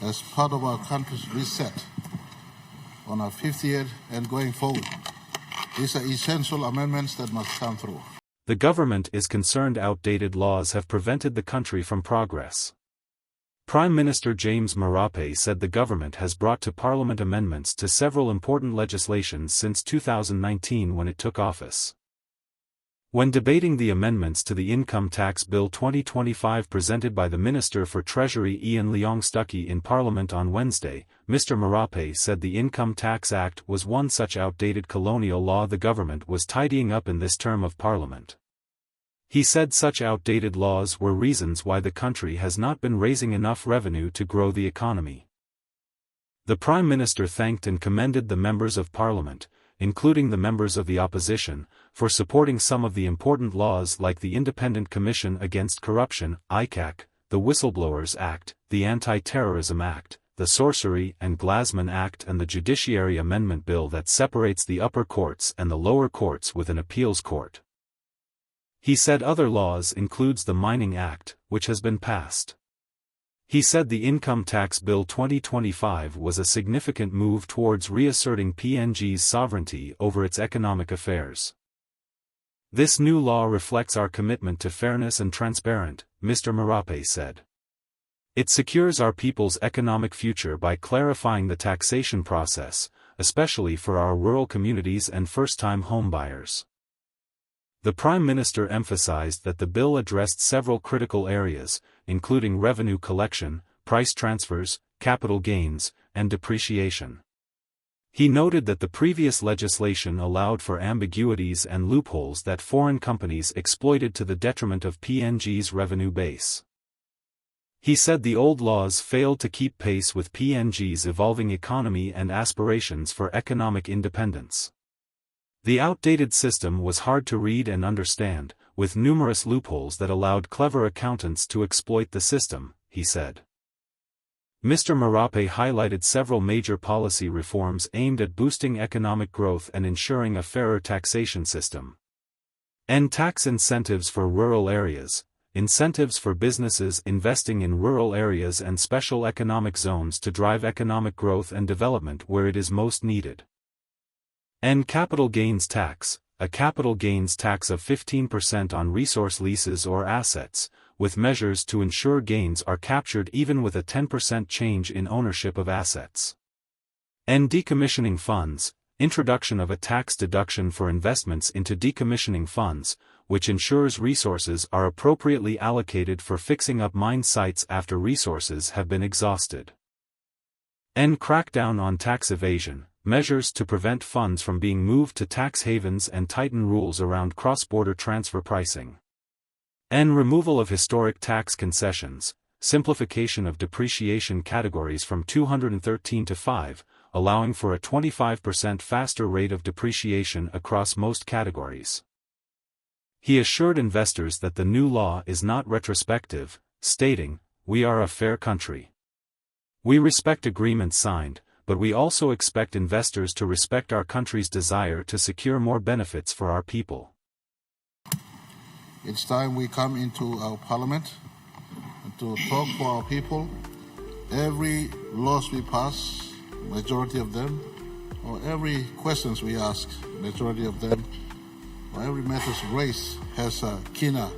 as part of our country's reset on our 50th year and going forward. These are essential amendments that must come through. The government is concerned outdated laws have prevented the country from progress. Prime Minister James Marape said the government has brought to Parliament amendments to several important legislations since 2019 when it took office. When debating the amendments to the Income Tax Bill 2025 presented by the Minister for Treasury Ian Leong Stuckey in Parliament on Wednesday, Mr. Marape said the Income Tax Act was one such outdated colonial law the government was tidying up in this term of Parliament. He said such outdated laws were reasons why the country has not been raising enough revenue to grow the economy. The Prime Minister thanked and commended the members of Parliament, including the members of the opposition, for supporting some of the important laws like the Independent Commission Against Corruption, ICAC, the Whistleblowers Act, the Anti-Terrorism Act, the Sorcery and Glasman Act and the Judiciary Amendment Bill that separates the upper courts and the lower courts with an appeals court. He said other laws includes the Mining Act, which has been passed. He said the Income Tax Bill 2025 was a significant move towards reasserting PNG's sovereignty over its economic affairs. This new law reflects our commitment to fairness and transparent, Mr. Marape said. It secures our people's economic future by clarifying the taxation process, especially for our rural communities and first-time homebuyers. The Prime Minister emphasized that the bill addressed several critical areas, including revenue collection, price transfers, capital gains, and depreciation. He noted that the previous legislation allowed for ambiguities and loopholes that foreign companies exploited to the detriment of PNG's revenue base. He said the old laws failed to keep pace with PNG's evolving economy and aspirations for economic independence. The outdated system was hard to read and understand, with numerous loopholes that allowed clever accountants to exploit the system, he said. Mr. Marape highlighted several major policy reforms aimed at boosting economic growth and ensuring a fairer taxation system. End tax incentives for rural areas, incentives for businesses investing in rural areas and special economic zones to drive economic growth and development where it is most needed. End capital gains tax, a capital gains tax of 15% on resource leases or assets, with measures to ensure gains are captured even with a 10% change in ownership of assets. End decommissioning funds, introduction of a tax deduction for investments into decommissioning funds, which ensures resources are appropriately allocated for fixing up mine sites after resources have been exhausted. End crackdown on tax evasion, measures to prevent funds from being moved to tax havens and tighten rules around cross-border transfer pricing. End removal of historic tax concessions, simplification of depreciation categories from 213 to 5, allowing for a 25% faster rate of depreciation across most categories. He assured investors that the new law is not retrospective, stating, "We are a fair country. We respect agreements signed, but we also expect investors to respect our country's desire to secure more benefits for our people." It's time we come into our parliament to talk for our people. Every laws we pass, majority of them, or every questions we ask, majority of them, or every matter raised has a keener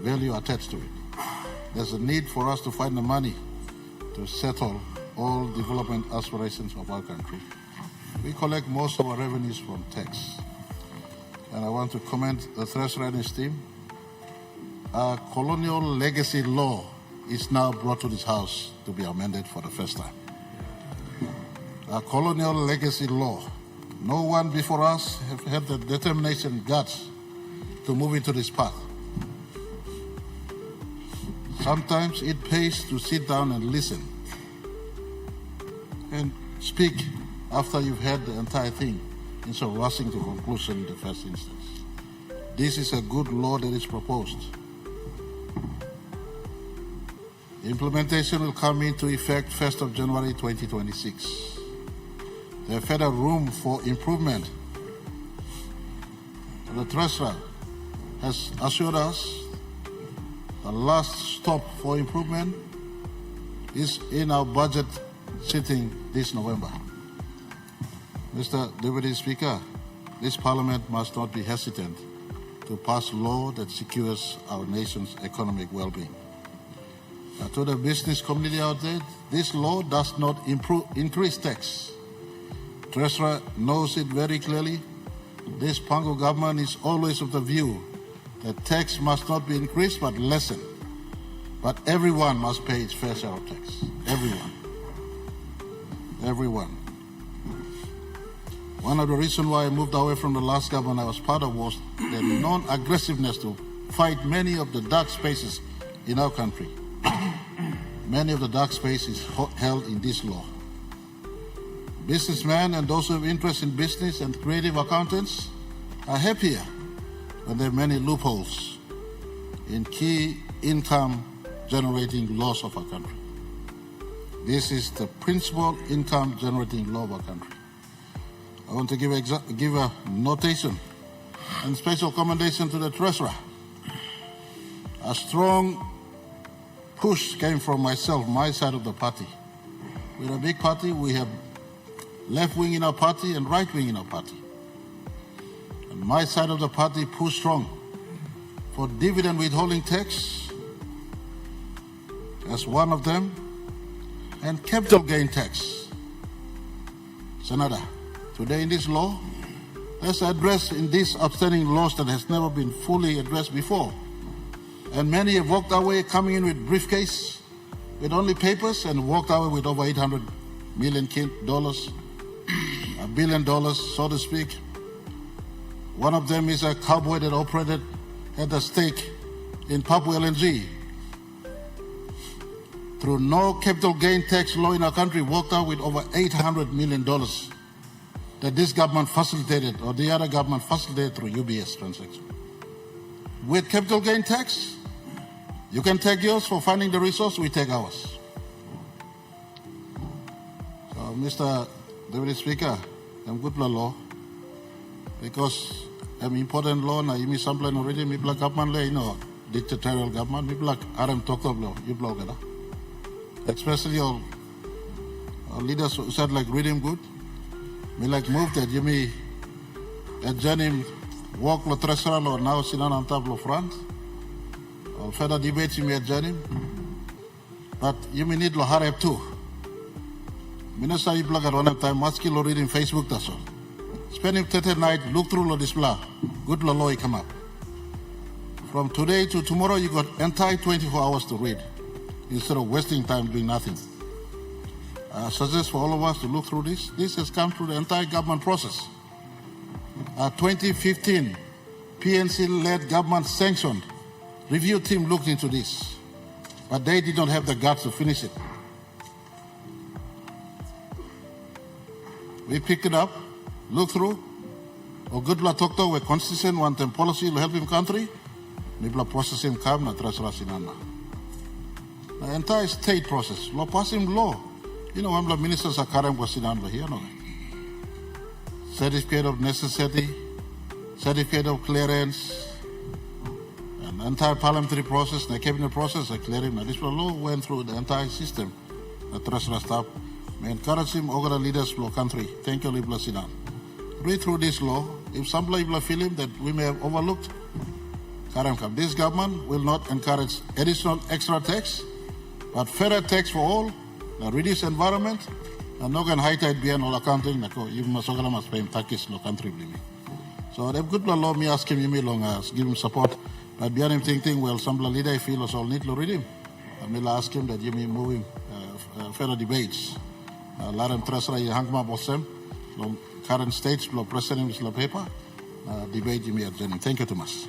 value attached to it. There's a need for us to find the money to settle all development aspirations of our country. We collect most of our revenues from tax. And I want to commend the Treasury and his team. Our colonial legacy law is now brought to this House to be amended for the first time. Our colonial legacy law. No one before us have had the determination and guts to move into this path. Sometimes it pays to sit down and listen and speak after you've heard the entire thing instead of rushing to conclusion in the first instance. This is a good law that is proposed. The implementation will come into effect 1st of January 2026. There's further room for improvement. The Treasurer has assured us the last stop for improvement is in our budget sitting this November. Mr. Deputy Speaker, this Parliament must not be hesitant to pass law that secures our nation's economic well-being. To the business community out there, this law does not increase tax. Treasurer knows it very clearly. This Pango government is always of the view that tax must not be increased but lessened. But everyone must pay its fair share of tax. Everyone. Everyone. One of the reasons why I moved away from the last government I was part of was the non-aggressiveness to fight many of the dark spaces in our country. Many of the dark spaces held in this law. Businessmen and those who have interest in business and creative accountants are happier when there are many loopholes in key income-generating laws of our country. This is the principal income-generating law of our country. I want to give a notation and special commendation to the Treasurer. A strong push came from myself, my side of the party. We're a big party. We have left wing in our party and right wing in our party. And my side of the party pushed strong for dividend withholding tax as one of them, and capital gain tax. Senator, today in this law, let's address in these outstanding laws that has never been fully addressed before. And many have walked away coming in with briefcase, with only papers, and walked away with over $800 million, $1 billion, so to speak. One of them is a cowboy that operated at a stake in Papua LNG. Through no capital gain tax law in our country, walked out with over $800 million that this government facilitated, or the other government facilitated through UBS transaction. With capital gain tax, you can take yours for finding the resource, we take ours. So, Mr. Deputy Speaker, I'm good law because I'm important law na imi samplan already mi black government le dictatorial government mi black aram talk of law you block it. Especially our leaders who said like read him good. Me like move that you me adjourn walk lo treasurer lo now sinan on top lo front. Further debates you may adjourn him. But you may need lo harap too. Minister you blog at one time, maski lo reading Facebook that's all. Spending 30 night, look through lo display. Good law come up. From today to tomorrow you got entire 24 hours to read, instead of wasting time doing nothing. I suggest for all of us to look through this. This has come through the entire government process. 2015, PNC-led government sanctioned review team looked into this, but they did not have the guts to finish it. We picked it up, looked through. Good la talk to we constitution want them policy to help him country. Nibla process him come na treasurer sinana. The entire state process, law passing law. You know, when the ministers are carrying what sinana here, no. Certificate of necessity, certificate of clearance, an entire parliamentary process, the cabinet process, a clearing. This law went through the entire system. The treasurer staff. We encourage him, all the leaders of the country. Thank you, Libla Sinan. Read through this law. If some people feel him that we may have overlooked, this government will not encourage additional extra tax, but fairer tax for all, the reduced environment, and no can high tide beyond all accounting, you must pay him taxes in the country. So the good law, me ask him, you may long give him support, but beyond him thinking, well, some leader feel us all need to read him. I may ask him that you may move him further debates. Larem Treasurer Hangma Bossem, current states, President Mr. Paper, debate you may adjourn. Thank you too much.